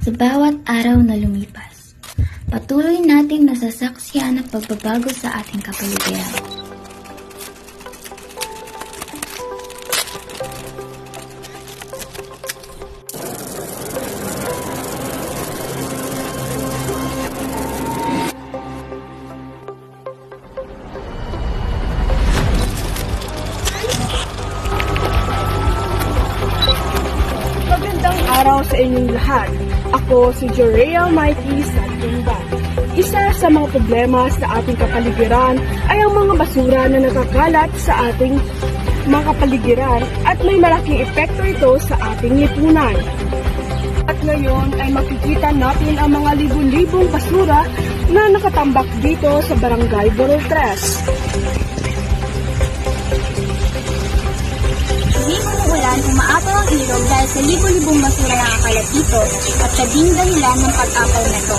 Sa bawat araw na lumipas, patuloy nating nasasaksiyan ang pagbabago sa ating kapaligiran. Magandang araw sa inyong lahat. Ako si Jorea Mikey Santumba. Isa sa mga problema sa ating kapaligiran ay ang mga basura na nakakalat sa ating mga kapaligiran at may malaking epekto ito sa ating lipunan. At ngayon ay makikita natin ang mga libu-libong basura na nakatambak dito sa Barangay Borol 3. Tuwing umuulan, umaapaw ang ilog dahil sa libo-libong basura na nakalat dito at sa ding dahilan ng pag-apaw na ito.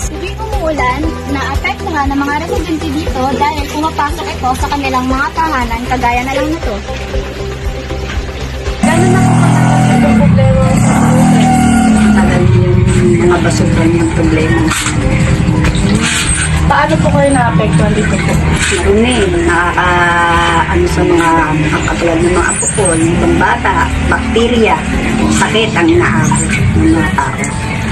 Tuwing umuulan, naapektuhan ng mga residente dito dahil pumapasok ito sa kanilang mga tahanan kagaya na lang nito. Gano'n na po katagal itong problema sa Borol 3? Tagal yung mga basura niyang problema. Paano po kayo naapektuhan dito po? Marumi, ano sa mga katulad ng mga apopol, ng bata, bakterya, sakit ang inaabot ng mga tao.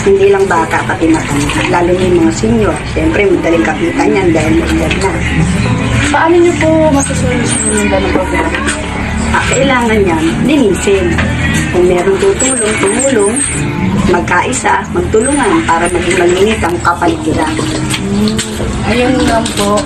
Hindi lang bata, pati matanda. Lalo na yung mga senior. Siyempre, madaling kapitan yan dahil may na. Paano niyo po masusolusyon yung ganong problema? Kailangan yan, linisin. Kung meron tutulong, tumulong, magkaisa, magtulungan para maging malinis ang kapaligiran. Ayun lang po.